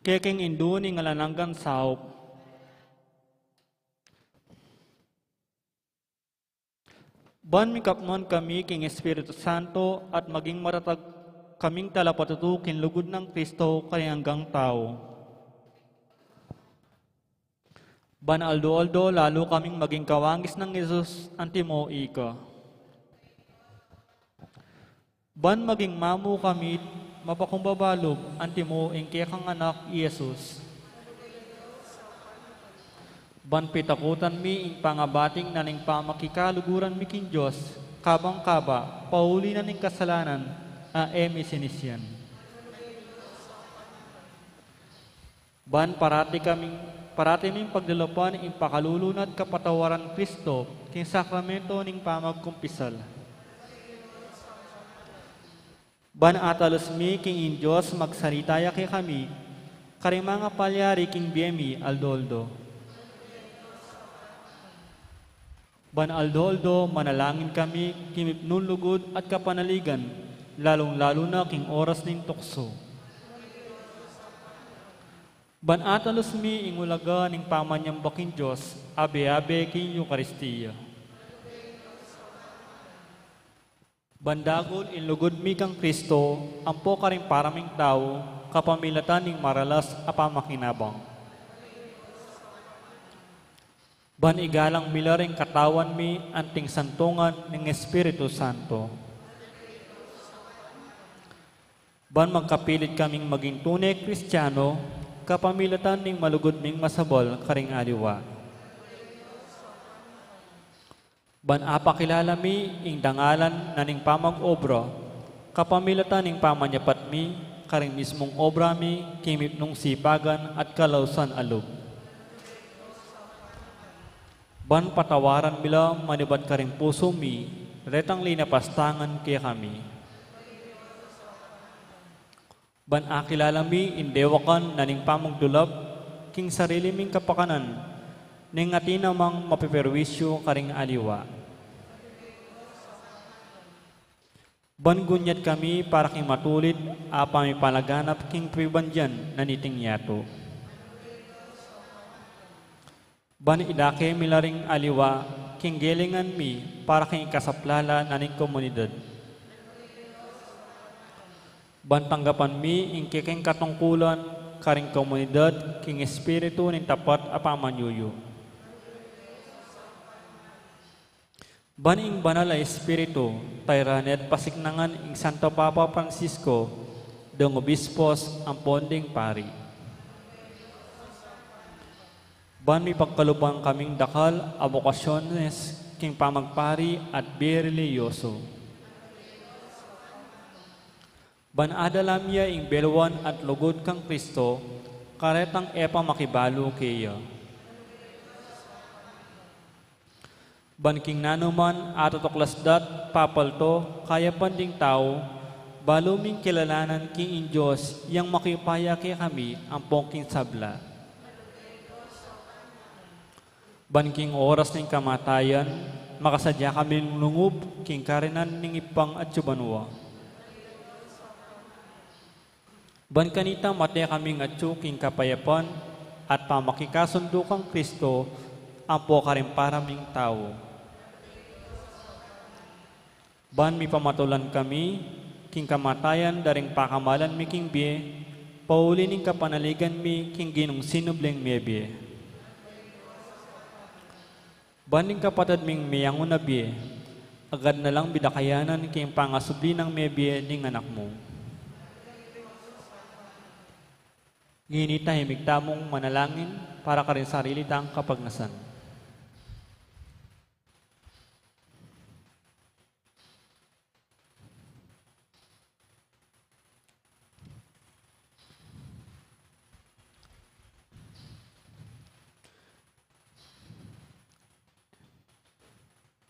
Keking induni nga lananggan saup. Ban mikapnon kami king Espiritu Santo at maging maratag kaming talapatutu kin lugod ng Kristo kay hanggang tao. Ban aldo-aldo lalo kaming maging kawangis ng Jesus antimo ika. Ban maging mamu kami mapakumbabalob antimo ingke kang anak Jesus. Ban pitakutan mi ing pangabating naning pamakikaluguran mi king Diyos, kabang kaba, pauli na ning kasalanan, emi sinisyan. Ban parati ming pagdalapan ing pakalulunat kapatawaran Kristo, king sakramento ning pamagkumpisal. Ban atalos mi king in Diyos magsaritaya kay kami, karing mga palyari king biyemi aldoldo. Ban aldoldo manalangin kami kimipnun lugod at kapanaligan, lalong-lalo na king oras ning tukso. Ban atalos mi ingulaga ning pamanyambaking Diyos, abe-abe king Eucharistia. Bandagol inlugod mi kang Kristo, ampo karing paraming tao, kapamilatan ning maralas apamakinabang. Ban igalang milaring katawan mi anting santungan ng Espiritu Santo. Ban magkapilit kaming maging tunay Kristiyano, kapamilatan ning malugod ming masabol karing aliwa. Ban apakilala mi ing dangalan na ning pamag-obra, kapamilatan ning pamanyapat mi karing mismong obra mi kimip nung sipagan at kalausan alub. Ban patawaran bila manibat karing puso mi, retang linapastangan kaya kami. Ban akilala mi indewakan na ning pamagdulab, king sarili ming kapakanan, ning atin namang mapiperwisyo karing aliwa. Ban gunyat kami para king matulid, apa mi palaganap king pribandyan na niting yato. Ban idake milaring aliwa, king gelingan mi para king kasaplala na ning komunidad. Ban tanggapan mi ing kiking katungkulan karing komunidad king espiritu ning tapat apamanyuyo. Ban ing banal a espiritu, tayranet pasiknangan ing Santo Papa Francisco, dong obispos ang ponding pari. Ban mi pagkalupang kaming dakal a bokasyones king pamagpari at bireliyoso. Ban adalamya ing belwan at lugod kang Kristo, karetang epa makibalo kaya. Ban king nanuman atotuklasdat papalto kaya panding tao, baluming kilalanan king in Diyos yang makipaya kay kami ang pongking sabla. Banking oras ning kamatayan, makasadya kami nungub king karinan ning ipang at subanwa. Ban kanita matya kaming atsu king kapayapan at pamakikasundo kang Kristo, ampo karing paraming tao. Ban mi pamatulan kami, king kamatayan daring pakamalan mi king biye, pauli ning kapanaligan mi king ginong sinubleng mebye. Baning kapatid ming miyangon na biye, agad na lang bidakayanan king pangasubli ng mebye ning anak mo. Nginita himig tamong manalangin para ka rin sarili tang kapagnasan.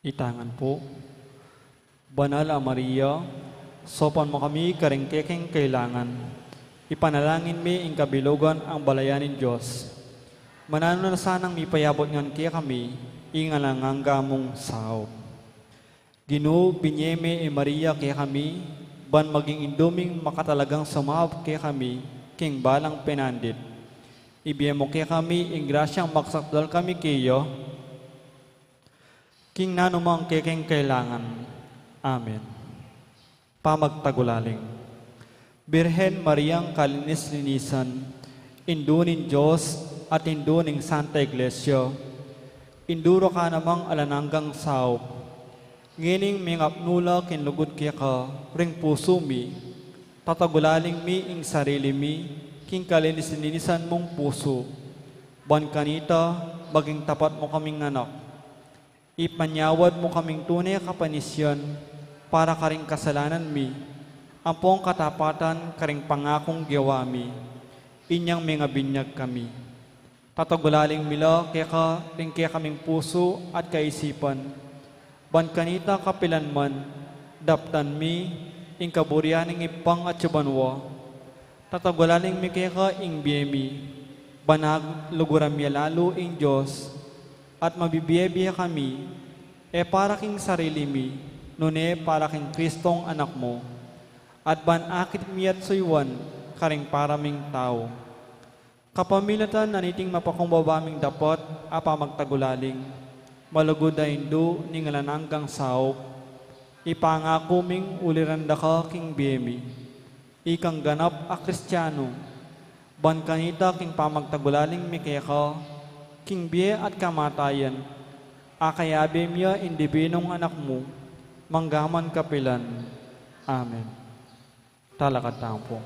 Itangan po. Banal a Maria, sopan mo kami karingkekeng kailangan. Ipanalangin mi ing kabilugan ang balayanin Diyos. Manano na sanang mipayabot ngan kaya kami, ingalangangga mong sao. Ginoo, binyeme e Maria kaya kami, ban maging induming makatalagang sumahab kaya kami, king balang penandit. Ibigay mo kaya kami, ing grasyang maksakdal kami kayo, king nanumang kekeng kailangan. Amen. Pamagtagulaling. Birhen Mariang kalinis-linisan, indunin Diyos at induning Santa Iglesia, induro ka namang alananggang saop, ngining mingapnula kinlugod kaya ka, ring puso mi, tatagulaling mi ing sarili mi, king kalinis-linisan mong puso, ban kanita, baging tapat mo kaming anak, ipanyawad mo kaming tunay kapanisyan, para karing kasalanan mi, ampong katapatan karing pangakong giwami, inyang mga binyag kami. Tatagulaling mila kaya ring kaya kaming puso at kaisipan, ban kanita kapilan man, daptan mi, ing kaburianing ipang at subanwa, tatagulaling mi kaya ka ing biyemi, banag luguram mi lalo ing Diyos, at mabibiyebiya kami, para king sarili mi, nune para king Kristong anak mo, at ban akit mi at suywan, karing paraming tao. Kapamilatan naniting mapakumbabaming dapat, apa magtagulaling, malugod na indo ning alananggang saop, ipangako ming uliranda ka king biyemi, ikang ganap a Kristiyano, ban kanita king pamagtagulaling mi kaya ka, king biye at kamatayan, akayabe miya indibinong anak mo, manggaman kapilan. Amen. Talakat po.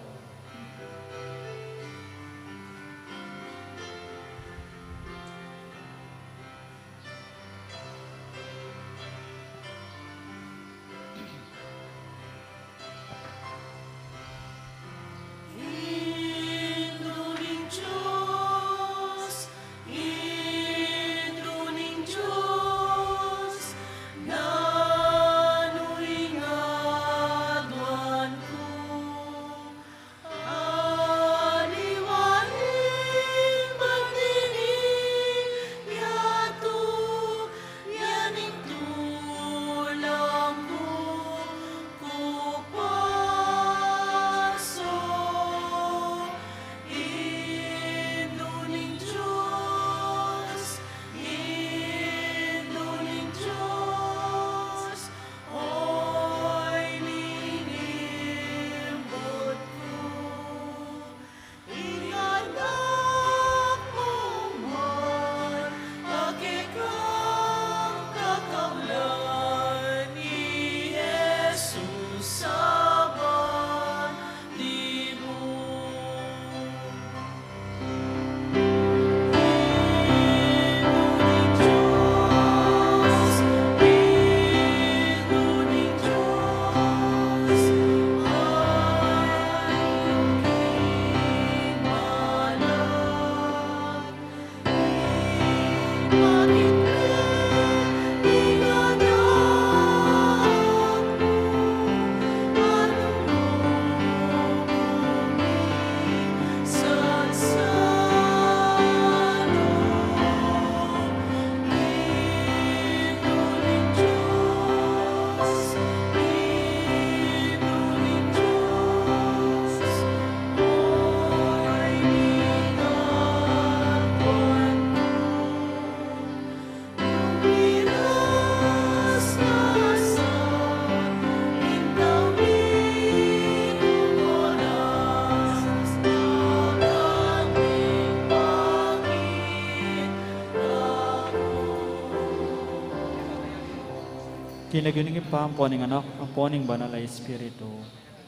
Kinaguningin pa ang poning anak, ang poning banal ay Espiritu.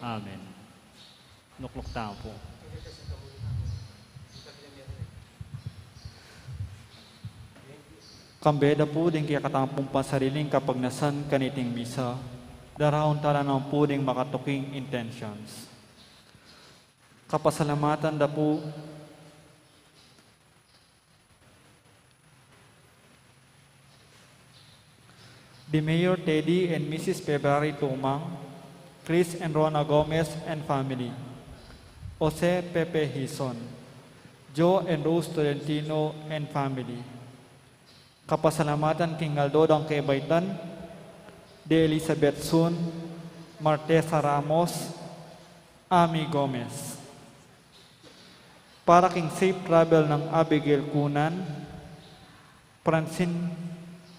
Amen. Lukluk tao po. Kambeda po din kaya katampong pasariling kapag nasan kaniting misa, darahon tala ng puding makatuking intentions. Kapasalamatan da po the Mayor Teddy and Mrs. February Tumang, Chris and Rona Gomez and family, Jose Pepe Hison, Joe and Rose Tolentino and family. Kapasalamatan King Aldodang Kebaitan, De Elizabeth Sun, Martesa Ramos, Ami Gomez. Para king safe travel ng Abigail Kunan, Francine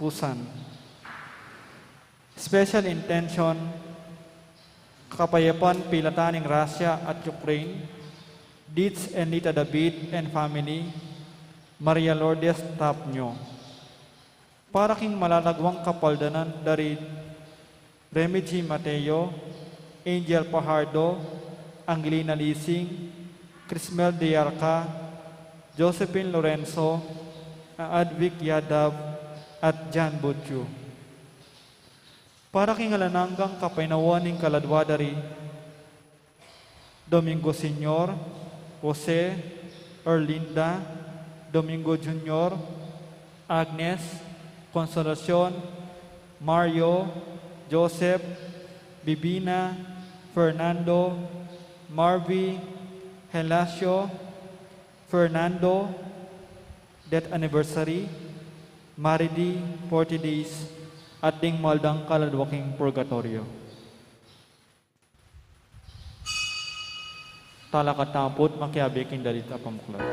Pusan. Special intention, Kapayapaan Pilataning Russia at Ukraine, Dietz and Nita David and family, Maria Lourdes Tapnyo. Para king malalagwang kapaldanan dari Remy G. Mateo, Angel Pajardo, Angelina Lising, Crismel Diarca, Josephine Lorenzo, Advic Yadav, at Jan Butchu. Para king alananggang kapainawaning kaladwadari, Domingo Senior, Jose, Erlinda, Domingo Junior, Agnes, Consolacion, Mario, Joseph, Bibina, Fernando, Marvy, Helasio, Fernando, death anniversary, Maridi, 40 days, at ding maldang kaladwaking purgatorio. Talakatapot makiabikin dalita pamuklat.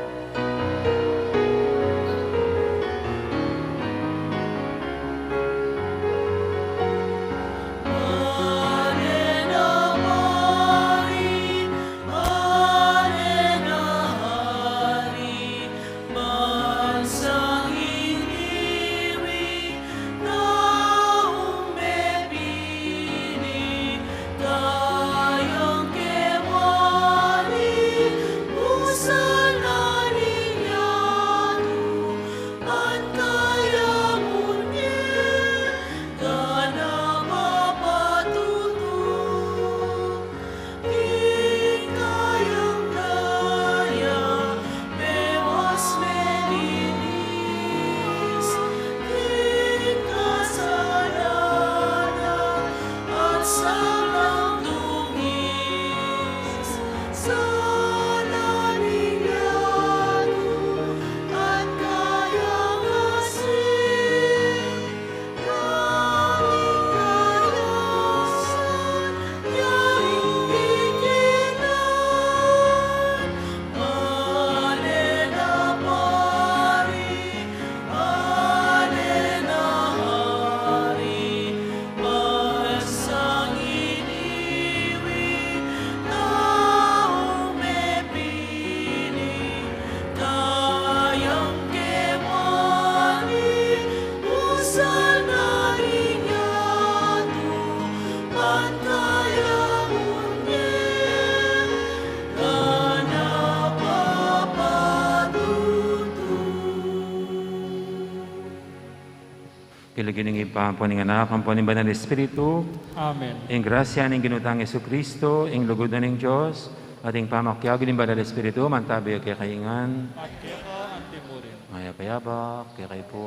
Kilagining ipampo ng anak, ang po ng Banal Espiritu, Amen. ang grasya ng ginutang Yesu Kristo, ang lugod na ng Diyos, at ang pamakyag ng Banal Espiritu, mantabi kay kaingan. At kaya ka, antimurin. Mayapayabak, kaya kayo po.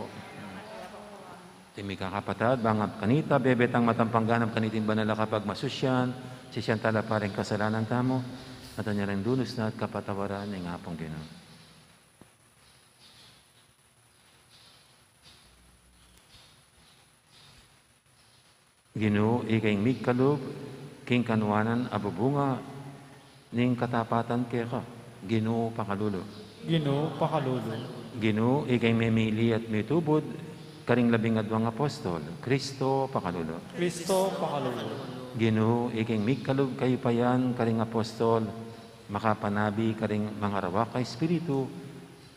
Timi kakapatad, bangap kanita, bebetang matampangganam kaniting banala kapag masusyan, sisyan tala pa rin kasalanan tamo, at anya rin dunos na at kapatawaran ng apong Ginoo. Ginoo, ikay mikalob, king kanuanan, abubunga, ning katapatan kaya ka. Ginoo, pakalulo. Ginoo, pakalulo. Ginoo, ikay memili at mitubod, karing labing adwang apostol. Kristo, pakalulo. Kristo, pakalulo. Ginoo, ikay mikalob kayo payan, karing apostol, makapanabi karing mga rawak ka espiritu,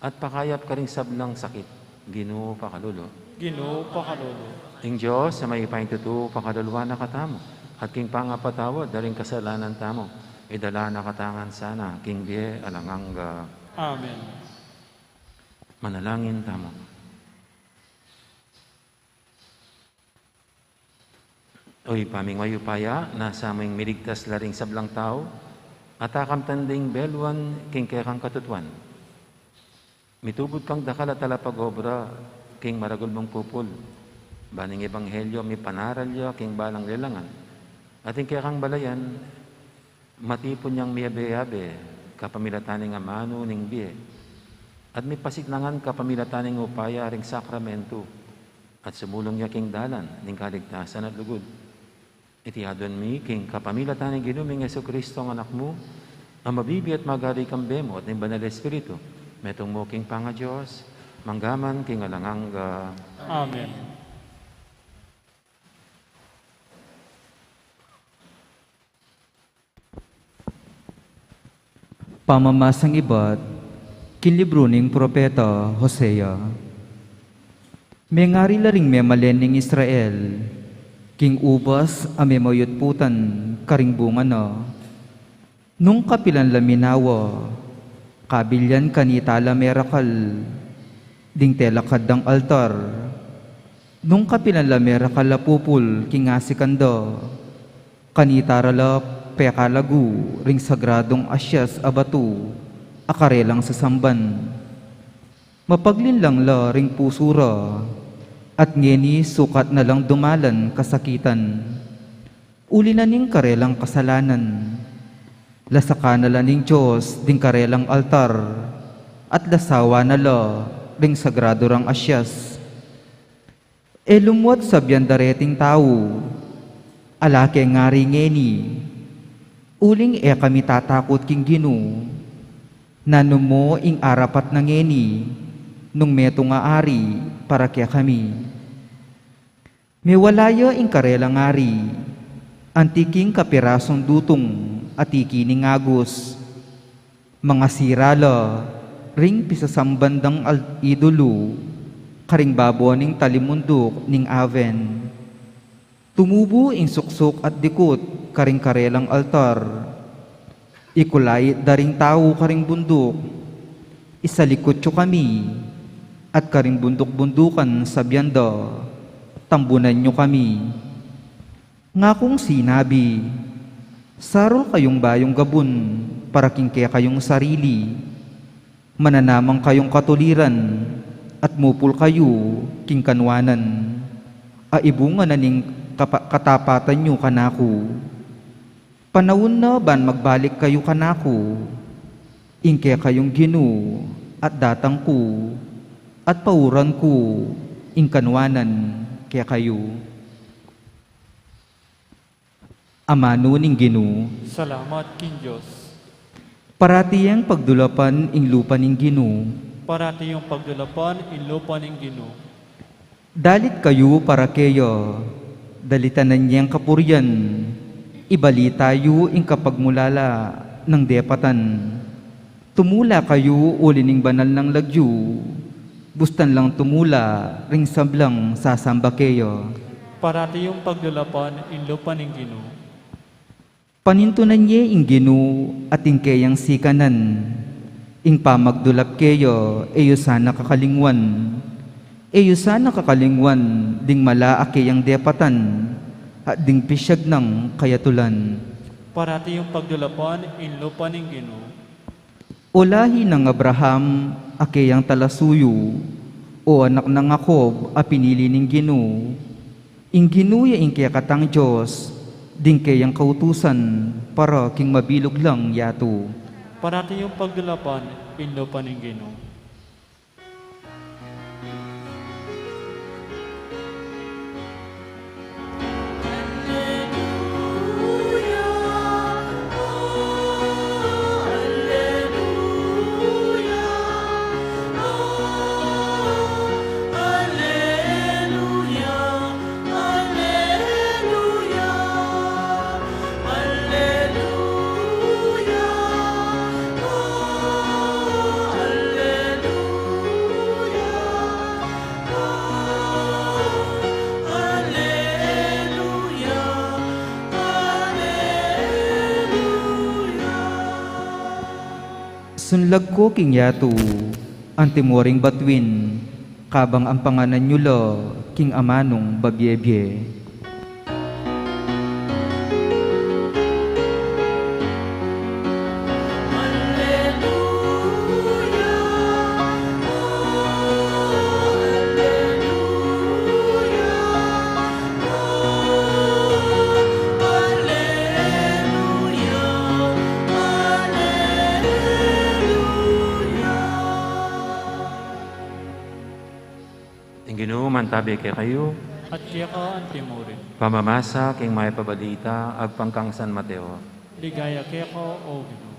at pakayap karing sablang sakit. Ginoo, pakalulo. Ginoo, pakalulo. Ing Diyos sa may ipaintuto, pakadalwa na katamo, at king pangapatawad, daring kasalanan tamo, idala na katangan sana, king biye alanganga. Amen. Manalangin tamo. Oy, paming mayupaya, nasa aming miligtas laring sablang tao, at akam tanding belwan, king kekang katutuan. Mitubod kang dakala talapag obra, king maragol mong pupul. Baning ebanghelyo, mi panaralyo, king balang lilangan. Ating kaya kang balayan, matipon niyang miyabe-yabe, kapamilataning amano ning biye. At mi pasiknangan kapamilataning upaya ring sakramento. At sumulong niya king dalan, ning kaligtasan at lugod. Iti adon mi, king kapamilataning ginuming Yesu Kristo ang anak mo, Ang mabibi at magari kang bemo at ng banal na espiritu, metong mo king panga Diyos, manggaman king alanganga. Amen. Pamamasang iba't kinlibro ning propeta Hosea. May ngari laring memalen ning Israel, king ubas ame mayutputan karing bunga na. Nung kapilan laminawa, kabilyan kanitala merakal, ding telakad ng altar. Nung kapilan lamerakal lapupul king asikanda, kanitara la pekalagu ring sagradong asyas abatu, akarelang sa samban. Mapaglinlang la ring pusura, at ngeni sukat na lang dumalan kasakitan. Uli na ning karelang kasalanan, lasaka na la ning Diyos ding karelang altar, at lasawa na la ring sagrado rang asyas. E lumwat sa biyandareting tao, alake ngari ngeni, uling e kami tatakot king Ginu, nano mo ing arapat na ngeni, nung meto nga ari para kaya kami. May walaya ing karelang ari, antiking kapirasong dutong at ikining agos, mga sirala, ring pisasambandang idolo, karing baboning talimundok ning aven. Tumubo ing suksok at dikot, karing karelang altar. Ikulay daring tao karing bundok, isalikot yo kami, at karing bundok-bundukan sa biyanda, tambunan nyo kami. Nga kung sinabi, sarol kayong bayong gabon, para kingke kayong sarili, mananamang kayong katuliran, at mupul kayo king kanwanan, aibungan na ning katapatan nyo kanako. Panahon na ban magbalik kayo kanako, ingke kayong Ginu at datang ko, at pauran ko ing kanwanan kaya kayo. Amano ning Ginu, Salamat king Diyos. parati ang pagdulapan ing lupa ning Ginu, Parati yung pagdulapan, inlupa ng Gino. dalit kayo para kayo, dalitanan niyang kapuryan, ibalita yu ing kapagmulala ng depatan. Tumula kayo uli ning banal ng lagyu, bustan lang tumula, ring sablang sasamba kayo. Parati yung pagdulapan, inlupa ng Gino. Panintunan niya ing Ginu at ing kayang sikanan, ing pamagdulap kayo, eyo sana kakalingwan. Eyo sana kakalingwan, ding malaake ang depatan, at ding pisyag ng kayatulan. Parati yung pagdulapan, inlupa ng Gino. Olahi ng Abraham, akeyang talasuyo, o anak ng Jacob, a pinili ning Ginu. Ing ginuya ing kaya katang Diyos, ding kayang kautusan, para king mabilog lang yato. Parati yung pagdulapan, inlupa ng Gino. Sunlag ko king yato, ang timoring batwin, kabang ang panganan nyo lo, king amanong babyebye. Ginoo mantabi kay kayo, At kaya ka ang timurin. pamamasa king may pabalita, agpangkang San Mateo. Ligaya kaya ka, O Gino.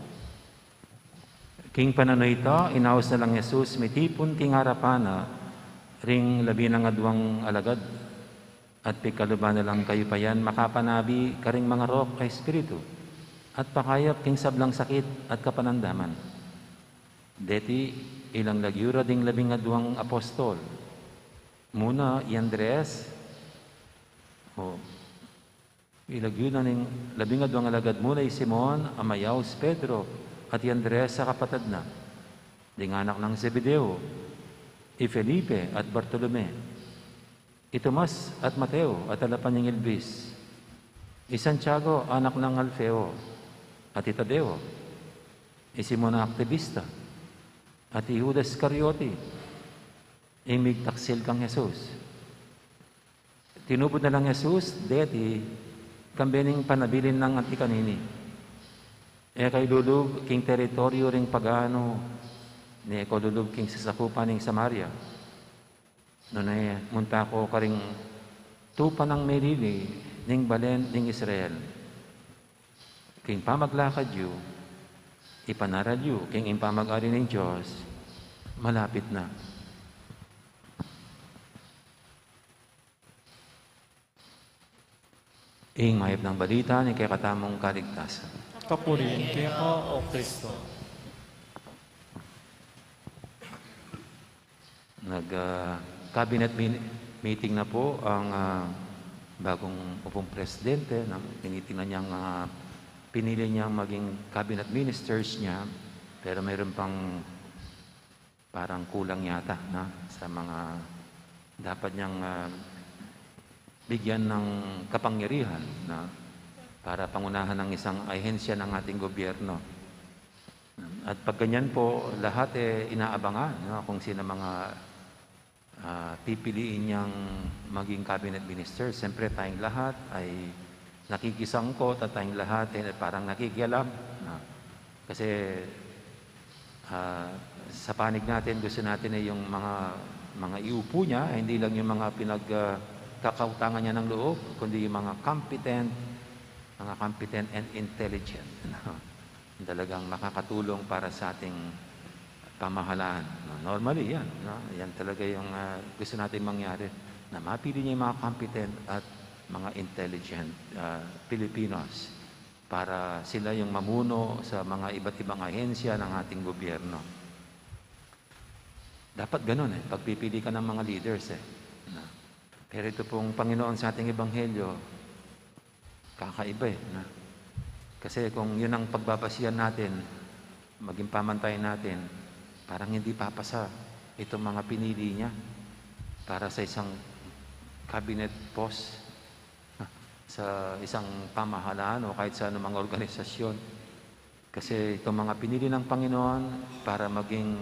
King pananoy ita, inaos na lang Jesus, mitipon king harapana, ring labi ng adwang alagad, at pikaluba na lang kayo pa yan, makapanabi karing mga rok ay espiritu, at pakayap king sablang sakit at kapanandaman. Deti, ilang lagyura ding labing adwang apostol. Muna, i Andres, ilagyo na ning labing adwang alagad muna i Simon, Amayaw, Pedro, at i Andres sa kapatid na, ding anak ng Zebedeo, i Felipe at Bartolome, i Tomas at Mateo at alapan niyang Elvis, i Santiago, anak ng Alfeo, at i Tadeo, i Simon ang aktivista, at i Judas Iscariote, imigtaksil kang Jesus. Tinubod na lang Jesus, deti, kambening panabilin ng antikanini. Kay lulub, king teritoryo ring pagano, ni ko lulub king sasakupan ning Samaria. Noon ay munta ko karing tupa ng Merili, ning balen ning Israel. King pamaglakad yu, ipanarad yu, king impamag-ari ng Diyos, malapit na. Ing mahip ng balita ni kay katamong kaligtasan. Kapurihin kaya o Kristo. Cabinet meeting na po ang bagong upong presidente. Tinitingnan niyang pinili niyang maging cabinet ministers niya, pero mayroon pang parang kulang yata na sa mga dapat niyang bigyan ng kapangyarihan na para pangunahan ng isang ahensya ng ating gobyerno. At pag ganyan po, lahat inaabangan kung sino mga pipiliin niyang maging cabinet minister. Siyempre tayong lahat ay nakikisangkot at tayong lahat parang nakikialam. Kasi sa panig natin, gusto natin yung mga iupo niya, hindi lang yung mga pinagkakautangan niya ng loob, kundi yung mga competent and intelligent. Talagang makakatulong para sa ating pamahalaan. Normally yan. Yan talaga yung gusto natin mangyari. Na mapili niya yung mga competent at mga intelligent Filipinos para sila yung mamuno sa mga iba't ibang ahensya ng ating gobyerno. Dapat ganun pagpipili ka ng mga leaders Pero ito pong Panginoon sa ating Ebanghelyo, kakaiba Kasi kung yun ang pagbabasihan natin, maging pamantayan natin, parang hindi papasa itong mga pinili niya para sa isang cabinet post sa isang pamahalaan o kahit sa anumang organisasyon. Kasi itong mga pinili ng Panginoon para maging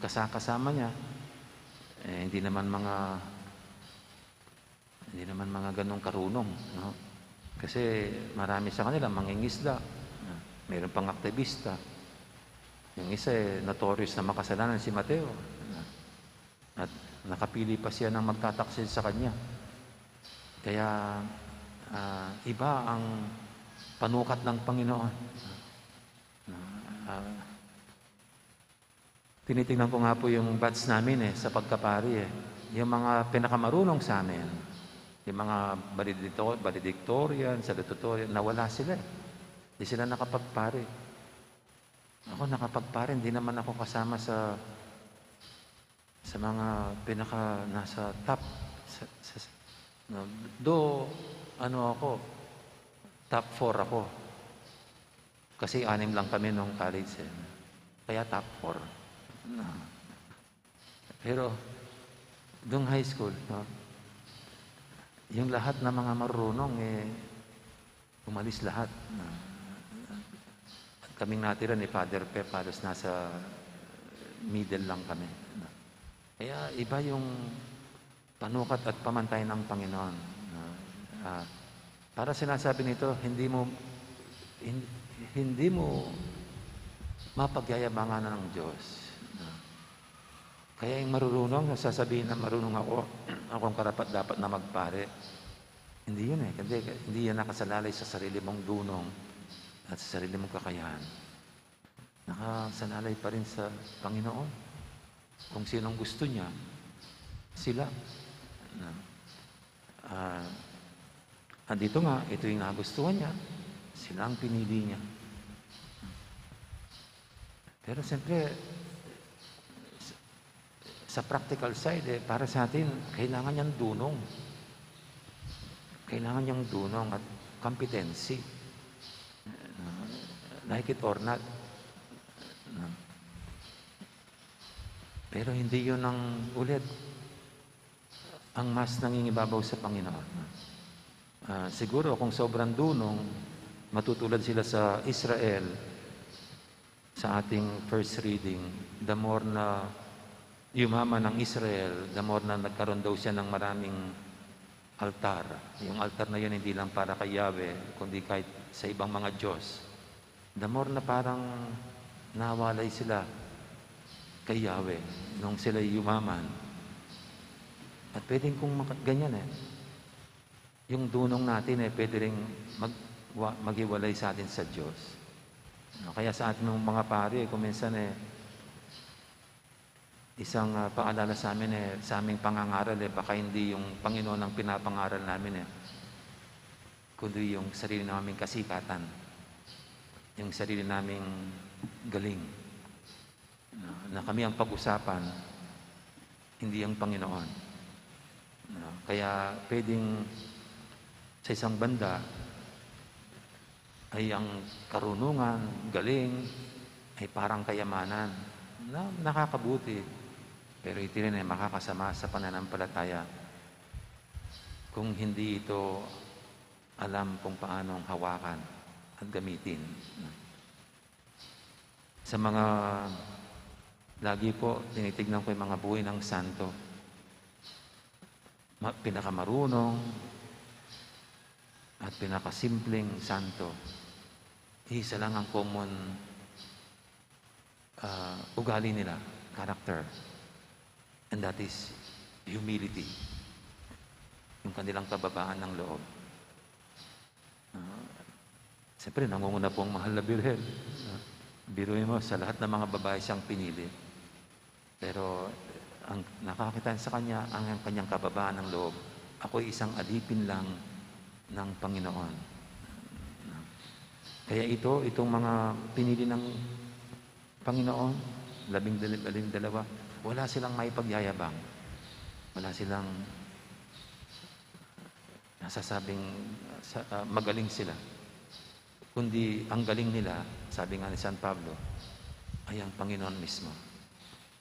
kasama niya, hindi naman mga ganong karunong, Kasi marami sa kanila mangingisda, mayroon pang aktivista. Yung isa notorious na makasalanan si Mateo. At nakapili pa siya ng magtataksil sa kanya. Kaya iba ang panukat ng Panginoon. Tinitingnan ko nga po yung batch namin sa pagkapari Yung mga pinakamarunong sa amin, yung mga valedictorian, salutatorian, nawala sila Hindi sila nakapagpare. Ako nakapagpare, hindi naman ako kasama sa mga nasa top. Ako, top 4 ako. Kasi 6 lang kami nung college Kaya top 4. Pero, doong high school, yung lahat ng mga marunong, umalis lahat. At kaming natira ni Father Pep, halos nasa middle lang kami. Kaya iba yung panukat at pamantay ng Panginoon. Para sinasabi nito, hindi mo mapagyayabangan ng Diyos. Kaya yung marunong, sasabihin na marunong akong karapat dapat na magpare. Hindi yun Hindi yan nakasalalay sa sarili mong dunong at sa sarili mong kakayahan. nakasanalay pa rin sa Panginoon. Kung sinong gusto niya, sila. Andito nga, ito yung nagustuhan niya, sila ang pinili niya. Pero siyempre, sa practical side, para sa atin, kailangan niyang dunong. Kailangan niyang dunong at competency. Like it or not. Pero hindi yun ang ulit ang mas nangingibabaw sa Panginoon. Siguro kung sobrang dunong, matutulad sila sa Israel, sa ating first reading, the more na yumaman ng Israel, the more na nagkaroon daw siya ng maraming altar. Yung altar na yun hindi lang para kay Yahweh, kundi kahit sa ibang mga Diyos. The more na parang nawalay sila kay Yahweh nung sila yumaman. At pwedeng kung ganyan yung dunong natin pwede rin maghiwalay sa atin sa Diyos. Kaya sa ating mga pari, kung minsan isang paalala sa amin sa aming pangangaral baka hindi yung Panginoon ang pinapangaral namin kundi yung sarili naming kasikatan, yung sarili naming galing, na kami ang pag-usapan, hindi ang Panginoon. Kaya pwedeng sa isang banda ay ang karunungan, galing, ay parang kayamanan na nakakabuti, pero ito rin ay makakasama sa pananampalataya kung hindi ito alam kung paanong hawakan at gamitin. Sa mga lagi po, tinitignan ko yung mga buhay ng santo. Pinakamarunong at pinakasimpleng santo. Isa lang ang common ugali nila, character. And that is humility. Yung kanilang kababaan ng loob. Siyempre, nangunguna po ang mahal na Birhen. Biruin mo, sa lahat ng mga babae siyang pinili. Pero ang nakakita sa kanya, ang kanyang kababaan ng loob. Ako'y isang alipin lang ng Panginoon. Kaya itong mga pinili ng Panginoon, 12, wala silang may pagyayabang. Wala silang nasasabing magaling sila. Kundi ang galing nila, sabi nga ni San Pablo, ay ang Panginoon mismo.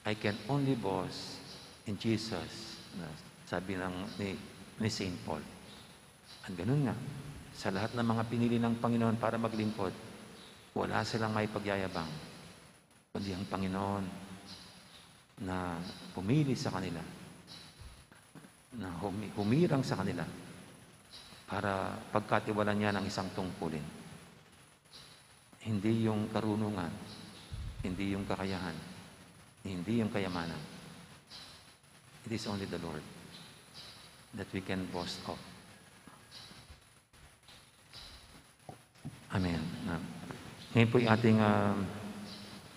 I can only boast in Jesus, sabi ni St. Paul. Ang ganun nga, sa lahat ng mga pinili ng Panginoon para maglingkod, wala silang may pagyayabang, kundi ang Panginoon na pumili sa kanila, na humirang sa kanila para pagkatiwalan niya ng isang tungkulin. Hindi yung karunungan, hindi yung kakayahan, hindi yung kayamanan. It is only the Lord that we can boast of. Amen. Ngayon po yung ating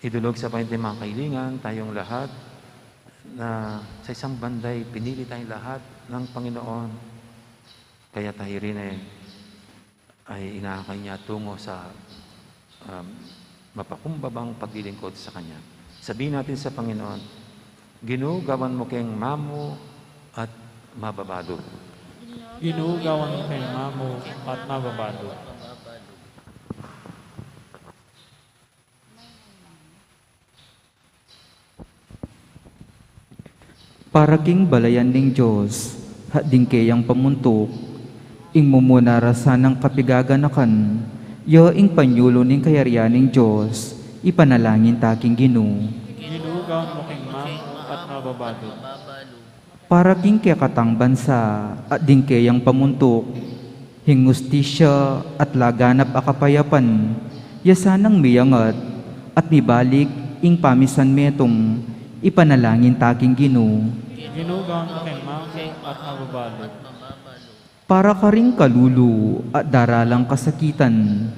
idulog sa Panginoon mga kailingan, tayong lahat, na sa isang banday, pinili tayong lahat ng Panginoon. Kaya tayo rin ay inaakay niya tungo sa mapakumbabang paglilingkod sa Kanya. Sabihin natin sa Panginoon, ginugawan mo kayong mamo at mababado. Ginugawan mo kay mamo at mababado. Para king balayan ning Diyos, hading kayang pamuntok, ing mumunarasan ng kapigaganakan, yo ing panyulo ning kayaryaning Diyos, ipanalangin taking Ginoo. Ginugawan mo kay mamo at mababado. Para king katang bansa, at ding kayang pamuntok, hingustisya at laganap akapayapan, yasanang miyangat, at nibalik ing pamisan metong, ipanalangin taking Ginoo. Ginugawan mo kay mamo at mababado. Para ka ring kalulu at daralang kasakitan,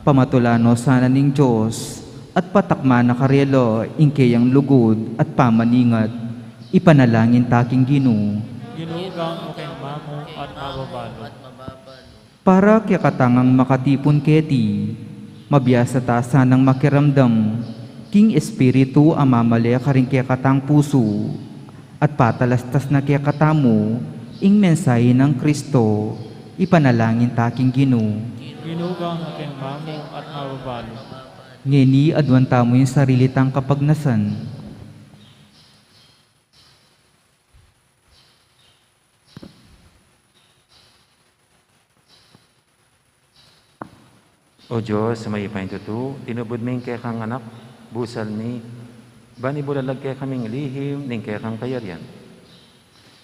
pamatulano sana ning Diyos, at patakma na karelo ingkayang lugod at pamaningat. Ipanalangin taking Ginoo. Ginugang mo kay mamo at mababalo. Para kaya katangang makatipon keti, mabiyasa ta sanang makiramdam, king espiritu amamalaya karing kaya katang puso, at patalastas na kaya katamo, ing mensahe ng Kristo, ipanalangin taking Ginoo. Ginugang mo kay mamo at mababalo. Ngeni adwanta mo yung sarili tang kapagnasan. O Diyos, sa may ipaintutu, tinubod ming kaya kang anak, busal ni, bani bulalag kaya kaming lihim, ning kaya kang kayaryan.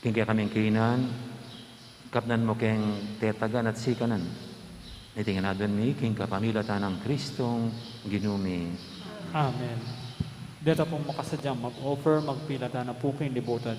King kaya kaming kinan, kapnan mo keng tetagan at sikanan. Itingan adon mi, king kapamilatan ng Kristong ginumi. Amen. Dito pong makasadyang mag-offer, magpilata na po kayong libutan.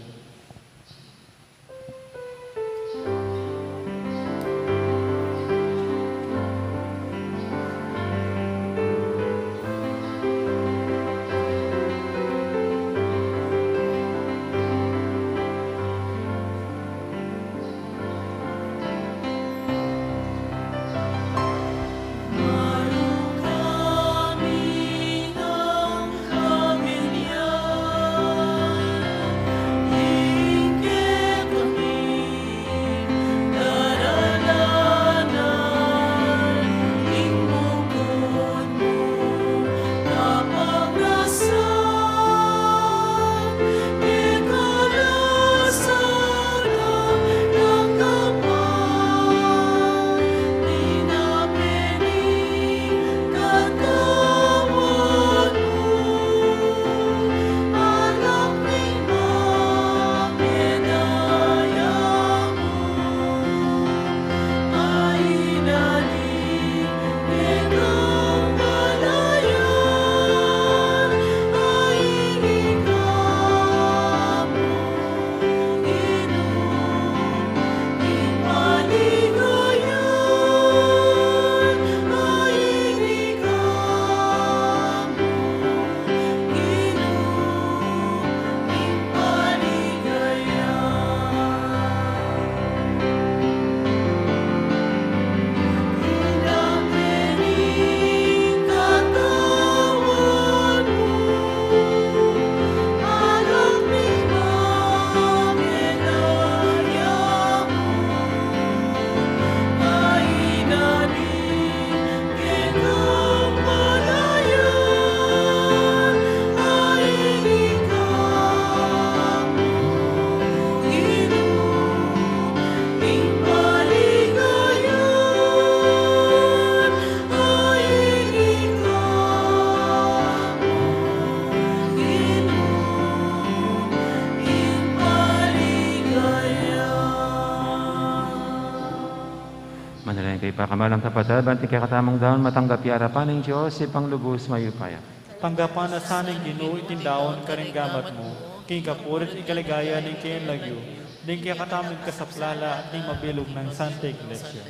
Manalangin kay pakamalang kapatid, banti kay katamang daon, matanggap harapan ng Diyos, ipang lubos mayupaya. Tanggapan na sanang Ginoo itindaon ka rin gamat mo, king kapurit ikaligaya ng kayang lagyo, din kaya katamig kasaplala at di mabilog ng Santa Iglesia.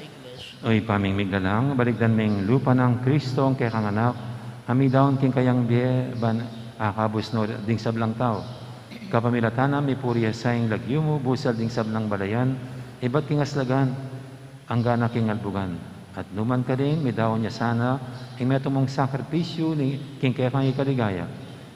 Oy paming migdalang, baligdan ming lupa ng Kristo ang kay kang anak, hamidaon king kayang biye, ban akabus no ding sablang tao. Kapamilatan mi puriya sayang lagyo mo, busal ding sablang balayan, iba't king aslagan, ang gana king albugan. At numan ka rin, may daon niya sana, ing meto mong sakripisyo ni king kaya kang ikaligaya.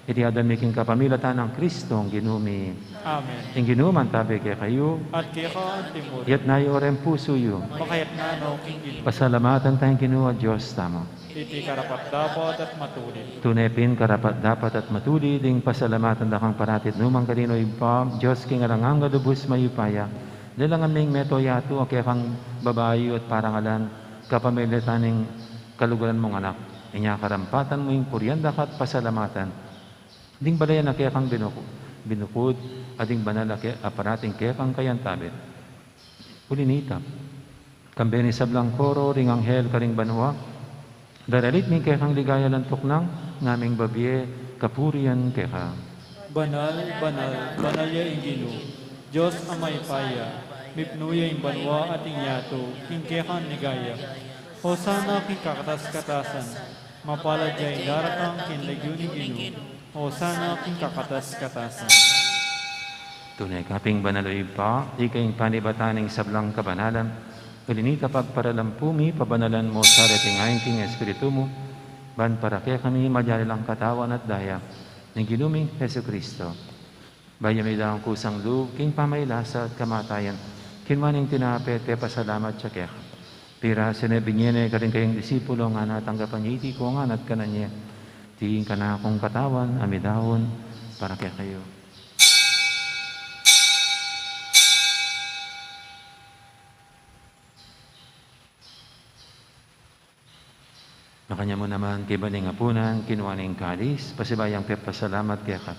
Iti adam mi king kapamilatan ng Kristo ang ginumi. Amen. Ing ginuman tabi kaya kayo, At kaya ka ang timur, yat na orem puso yu. makayat na no king Ginoo, Pasalamatan tayong kinuha Diyos tamo. iti karapat dapat at matulid. Tunepin karapat dapat at matuli ding pasalamatan da kang paratit numang kanino ibam Diyos king arangang gadubos mayupaya. Dalang aming meto yato o kaya kang babayo at parangalan kapamilitaning kaluguran mong anak. Inya karampatan mo yung puryanda at pasalamatan. Ding balayan na kaya kang binukod at ding banal na kaya aparating kaya kang kayantabit. Ulinita. Kambeni sablang koro ring anghel karing banwa. Daralit mi kaya kang ligaya lantok ng ngaming babye kapurian kaya ka. Banal, banal, banal ya ing Ginoo, Diyos amay paya, mipnuya ing banwa at ing yato, king kekan ni gaya. Hosana king kakatas-katasan, Mapalad jay daratang kinlagyo ni Gino. O sana king kakatas-katasan. Tunay kaping banaloy pa, di kayong panibataning sablang kabanalan, ulinita pagparalampumi, pabanalan mo sa retingayin king Espiritu mo, ban para kaya kami madalilang katawan at daya, ng ginuming Heso Kristo. Bayam idang kusang loob, king pamaylasa at kamatayan, kinmaning tinapet, kaya pasalamat siya kaya. Pira sinabinyene ka rin kayong disipulo nga natanggapan niya iti ko nga nat kananya. Tiin ka na akong katawan, amidahon, para kaya kayo. Nakanya mo naman kibaning apunan, kinuha ng kalis, pasibayang pepasalamat kaya ka.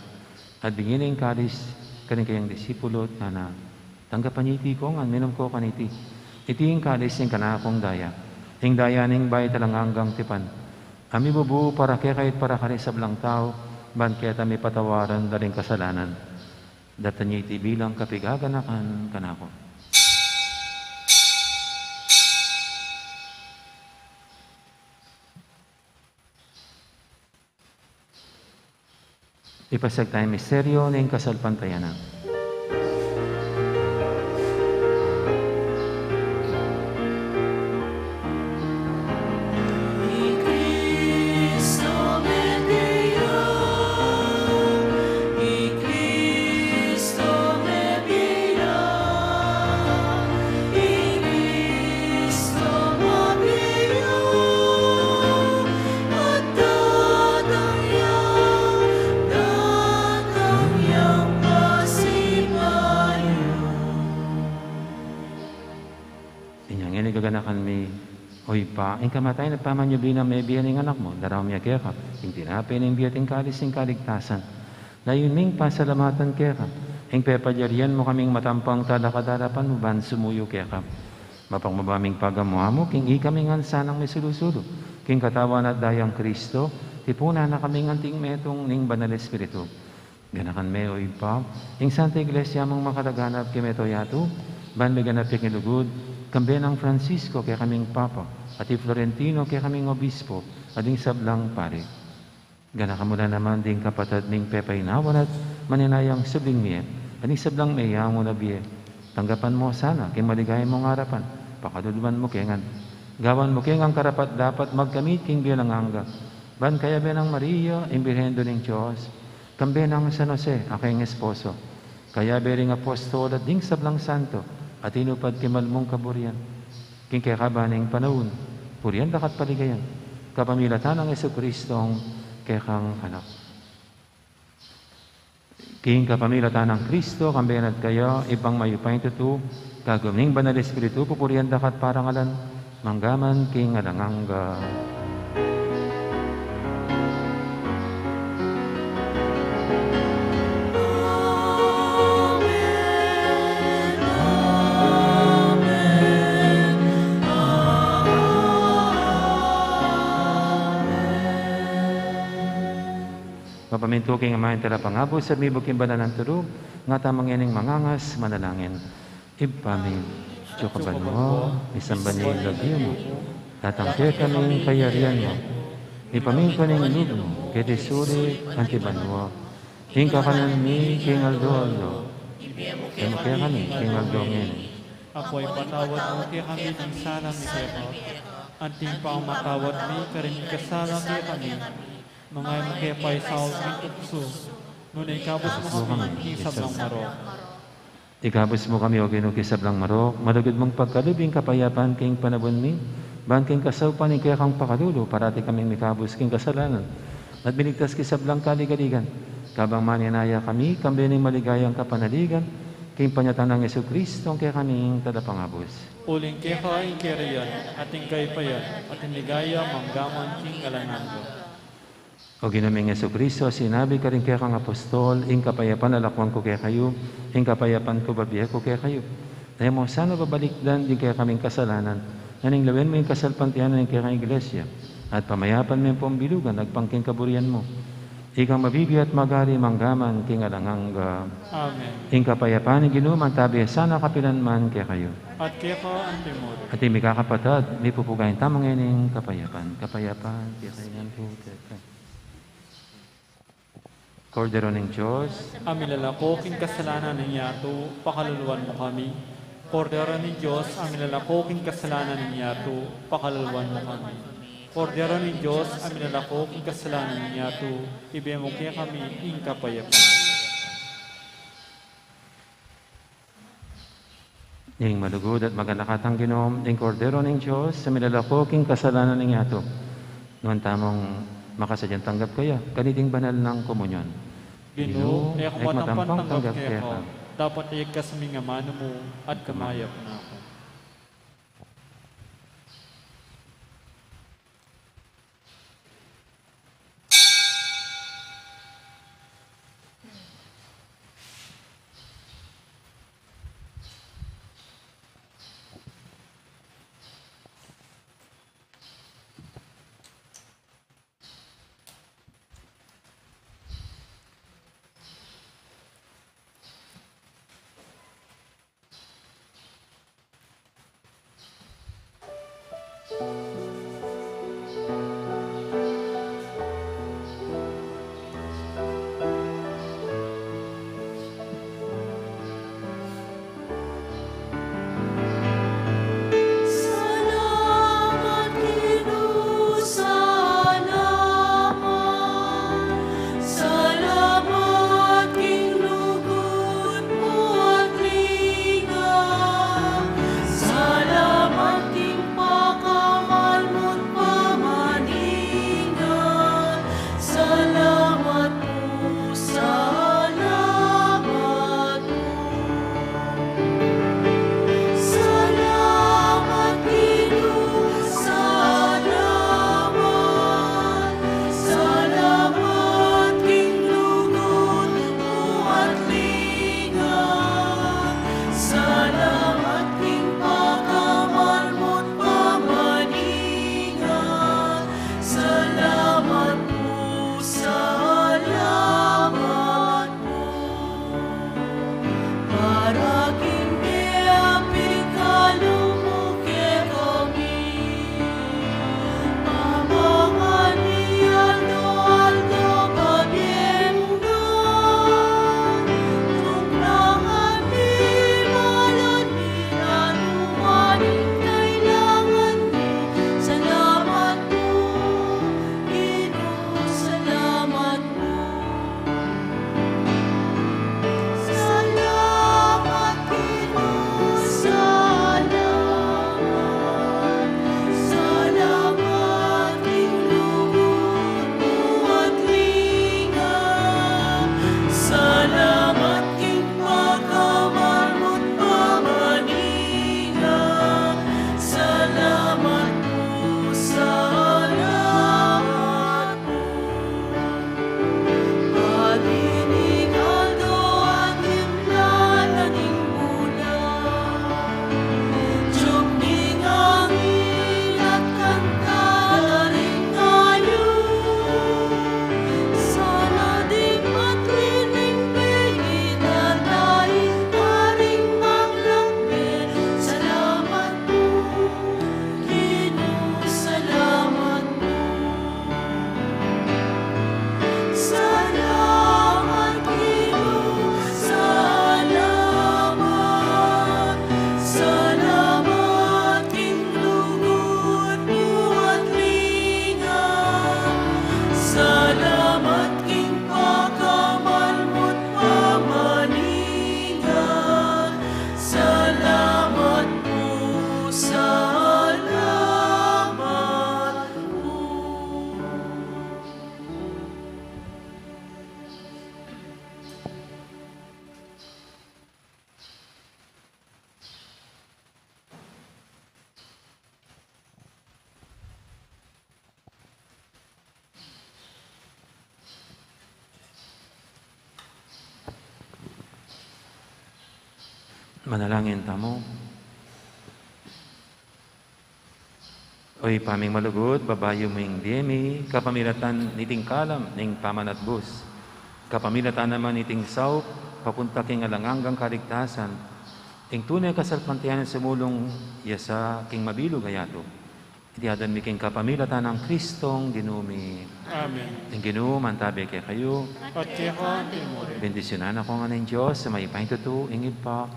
At bingin ng kalis, kanin kayang disipulo at na tanggapan niya iti ko nga, minum ko kaniti. Iti yung kalis yung kanakong daya. Yung daya ning bay talang hanggang tipan. Ami bubu para kaya kahit para kari sablang tao, ban kaya tami patawaran daring kasalanan. Datan niya iti bilang kapigaganakan kanako. Ipasag tayo misteryo ng kasalpantayanan. Gaganakan mi, oy pa, ang kamatay na pamanyubi na may biyan ng anak mo, daraw miya kaya ka, yung tinapin ng biyating kalis ng kaligtasan. Layon ming pasalamatan kaya ka, ang pepadyarian mo kaming matampang talakadarapan mo ban sumuyo kaya ka. Mapangmabaming pagamuha mo, king ikaming ansanang may sulusulo, king katawan at dayang Kristo, tipuna na kaming anting metong ning banal espiritu. Ganakan me, oy pa, ang Santa Iglesia mong makadaganap kimeto yato, ban may ganap yung ilugod, kambe ng Francisco kaya kaming Papa, at Florentino kaya kaming Obispo, at ding sablang pare. Gana ka muna naman ding kapatid ning Pepay Nawan at maninayang subling miye, at ding sablang mayang mo na biye. Tanggapan mo sana, kay maligay mong harapan, pakaduluan mo kengan. Gawan mo kengang karapat dapat magkamit king bilang hangga. Ban kaya benang Maria, imbirhendo ng Diyos, kambe ng San Jose, aking esposo. Kaya bering apostol at ding sablang santo, at inupad kimal mong kaburian. King kaya kabaning panahon, purian dakat paligayan. Kapamilatan ng Jesucristong kaya kang anak. King kapamilatan ng Kristo, kambayan at kayo, ipang mayupay tutu, kaguming banal Espiritu, pupurian dakat parangalan, manggaman king alanganga. Papaminto king amahin tala pangabo sa mibog kimbana ng turog, nga tamang yaning mangangas, manalangin. Ipamin, Diyo mo, isamba niya yung lagyo mo, tatangke kaming kayarian mo. Ipamin ko ning lug mo, kete suri, antiban mo. King kakanan mi, king aldo-aldo. Kaya kaya kami, king aldo-ngin. Ako ay patawad mo kaya kami ng sana mi kaya anting pa ang matawad mi, karin kasala kaya kami. Mga mo kaya pa isaw ng tukso, ngunit ikabos mo kami sablang marok. Ikabos mo kami o kinukisablang marok, malugod mong pagkalubing kapayapan king panabon mi, ban king kasawpan kaya kang pakadulo, parati kaming mikabos king kasalanan, at binigtas kisablang kaligaligan, kabang maninaya kami, kambining maligayang kapanaligan, king panyatan ng Jesucristo, kaya kaming tadapangabos. Uling kaya ka ay kiriyan, ating kay payan, at inligaya manggaman king alanando. O ginaming Jesucristo, sinabi ka rin kaya kang apostol, ing kapayapan alakwang ko kaya kayo, ing kapayapan ko babiya ko kaya kayo. Dahil mo, sana babalikdan din kaya kaming kasalanan, naning lawin mo yung kasalpantianan ng kaya kang iglesia, at pamayapan mo yung pambilugan, nagpangking kaburian mo. Ikaw mabibigat magari manggaman kingalangangga. Amen. Ing kapayapaan ng ginuman tabi sana kapilanman kaya kayo. At kaya ko ang timur. At imi kakapatad, may pupugayin tamang ining kapayapan. Kapayapan, kaya kayo ng pupugayin. Kordero ng Diyos, Amin lalako, king kasalanan ng yato, pakaluluwan mo kami. Kordero ng Diyos, amin lalako, king kasalanan ng yato, pakaluluwan mo kami. Kordero ng Diyos, amin lalako, king kasalanan ng yato, ibigay mo kaya kami, ing kapayapan. ing malugod at maganakatang ginom, ing kordero ng Diyos, sa milalako king kasalanan ng yato. Noon tamong makasadyang tanggap kaya, kaniting banal ng komunyon. Ginoo, ay ako matampang tanggap kaya ka. ko. Dapat ayag ka sa mga mano mo at kamayap na ako. Salamat Ginoo, salamat. Salamat kinugod mo at linga. Salamat king pakamal mo't pamaningan. Salamat po, salamat po. Salamat Ginoo, salamat. Salamat king lugod mo at linga. Salamat king pakamal mo't pamaningan. Salamat po, salamat po. Para king beaping kalumuke kami. Mamangalian doaldo babiendo. Tunglangan di malon di anumaning kailangan mo. Salamat po, Ginoo, salamat po. Salamat Ginoo, salamat. Salamat king lugod mo at linga. Salamat king pakamal mo't pamaningan. Salamat po, salamat po. Paninigado at himlanan ning bulan. Diyog ning angin at kanta na rin kayo. Sana di patwining pingit at dahil taring maglakbit. Salamat po, Ginoo, salamat po. Salamat Ginoo, salamat. Salamat king lugod mo at linga. Salamat king pakamal mo't pamaningan. Salamat po, salamat po. Manalangin tamo. Oy paming malugod, babayo ming diyemi, kapamilatan niting kalam, ning pamanat bus. Kapamilatan naman niting saup, papunta king alanganggang kaligtasan. Ing tunay kasalpantiyanan sumulong yasa king mabilog hayato. Itiadan mi king kapamilatan ng Kristong dinumi. Amen. Ing Ginoo mantabi kay kayo. At kaya ka, Timore. Bendisyonan ako nga ng Diyos sa may pahintuto, ingid pa.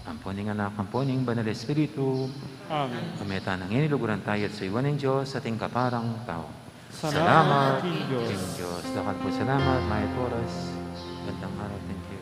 Amponing anak, amponing banal Espiritu. Amen. Pameta ng iniluguran tayo at sa iwan ng Diyos sa ating kaparang tao. Salamat, King King Diyos. Diyos. Dakal po salamat, Maya Torres. Gandang araw, thank you.